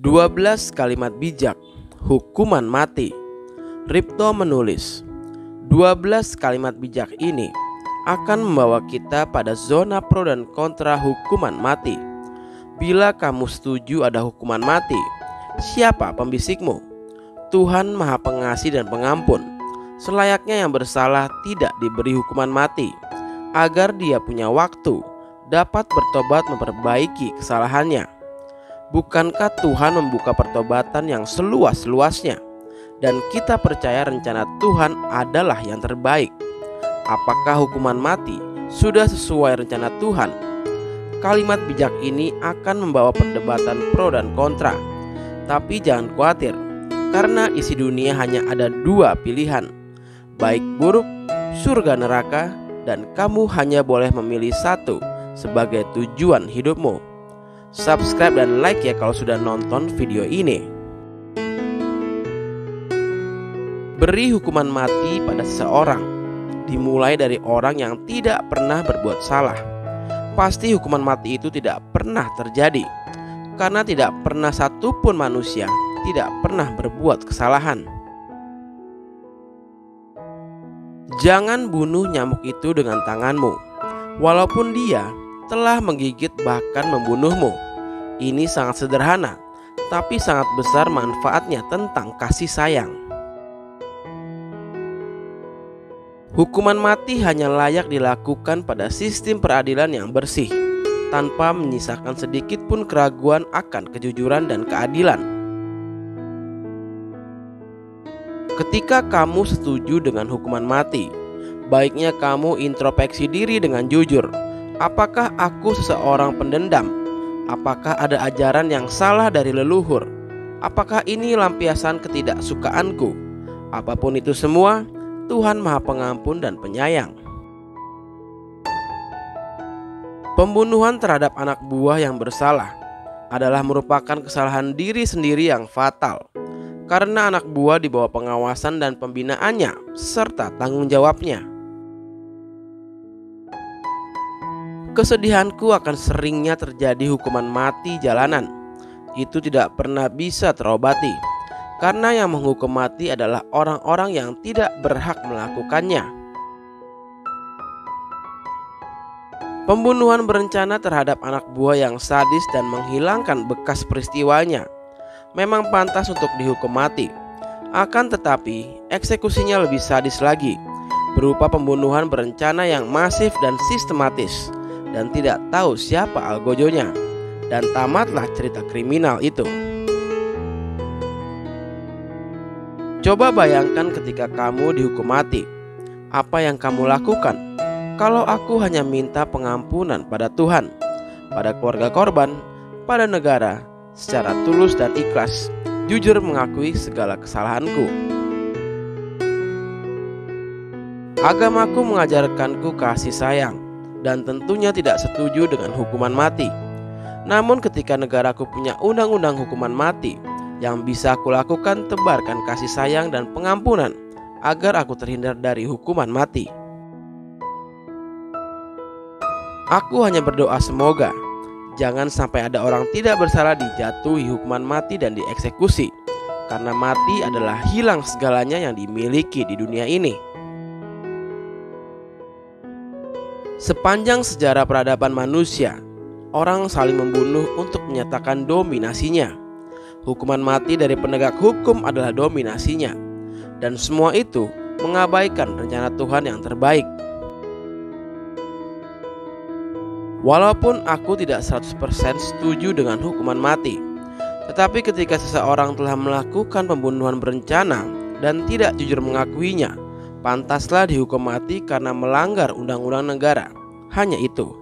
12 kalimat bijak, hukuman mati. Ripto menulis, 12 kalimat bijak ini akan membawa kita pada zona pro dan kontra hukuman mati. Bila kamu setuju ada hukuman mati, siapa pembisikmu? Tuhan Maha Pengasih dan Pengampun. Selayaknya yang bersalah tidak diberi hukuman mati, agar dia punya waktu dapat bertobat memperbaiki kesalahannya. Bukankah Tuhan membuka pertobatan yang seluas-luasnya? Dan kita percaya rencana Tuhan adalah yang terbaik. Apakah hukuman mati sudah sesuai rencana Tuhan? Kalimat bijak ini akan membawa perdebatan pro dan kontra. Tapi jangan khawatir, karena isi dunia hanya ada dua pilihan, baik buruk, surga neraka, dan kamu hanya boleh memilih satu sebagai tujuan hidupmu. Subscribe dan like ya kalau sudah nonton video ini. Beri hukuman mati pada seseorang dimulai dari orang yang tidak pernah berbuat salah. Pasti hukuman mati itu tidak pernah terjadi, karena tidak pernah satupun manusia tidak pernah berbuat kesalahan. Jangan bunuh nyamuk itu dengan tanganmu, walaupun dia telah menggigit bahkan membunuhmu. Ini sangat sederhana, tapi sangat besar manfaatnya tentang kasih sayang. Hukuman mati hanya layak dilakukan pada sistem peradilan yang bersih, tanpa menyisakan sedikit pun keraguan akan kejujuran dan keadilan. Ketika kamu setuju dengan hukuman mati, baiknya kamu introspeksi diri dengan jujur. Apakah aku seseorang pendendam? Apakah ada ajaran yang salah dari leluhur? Apakah ini lampiasan ketidaksukaanku? Apapun itu semua, Tuhan Maha Pengampun dan Penyayang. Pembunuhan terhadap anak buah yang bersalah adalah merupakan kesalahan diri sendiri yang fatal, karena anak buah di bawah pengawasan dan pembinaannya serta tanggung jawabnya. Kesedihanku akan seringnya terjadi hukuman mati jalanan. Itu tidak pernah bisa terobati, karena yang menghukum mati adalah orang-orang yang tidak berhak melakukannya. Pembunuhan berencana terhadap anak buah yang sadis dan menghilangkan bekas peristiwanya memang pantas untuk dihukum mati. Akan tetapi, eksekusinya lebih sadis lagi, berupa pembunuhan berencana yang masif dan sistematis, dan tidak tahu siapa algojonya. Dan tamatlah cerita kriminal itu. Coba bayangkan ketika kamu dihukum mati. Apa yang kamu lakukan? Kalau aku hanya minta pengampunan pada Tuhan, pada keluarga korban, pada negara, secara tulus dan ikhlas, jujur mengakui segala kesalahanku. Agamaku mengajarkanku kasih sayang, dan tentunya tidak setuju dengan hukuman mati. Namun ketika negaraku punya undang-undang hukuman mati, yang bisa aku lakukan tebarkan kasih sayang dan pengampunan agar aku terhindar dari hukuman mati. Aku hanya berdoa semoga jangan sampai ada orang tidak bersalah dijatuhi hukuman mati dan dieksekusi, karena mati adalah hilang segalanya yang dimiliki di dunia ini. Sepanjang sejarah peradaban manusia, orang saling membunuh untuk menyatakan dominasinya. Hukuman mati dari penegak hukum adalah dominasinya. Dan semua itu mengabaikan rencana Tuhan yang terbaik. Walaupun aku tidak 100% setuju dengan hukuman mati, tetapi ketika seseorang telah melakukan pembunuhan berencana dan tidak jujur mengakuinya, pantaslah dihukum mati karena melanggar undang-undang negara. Hanya itu.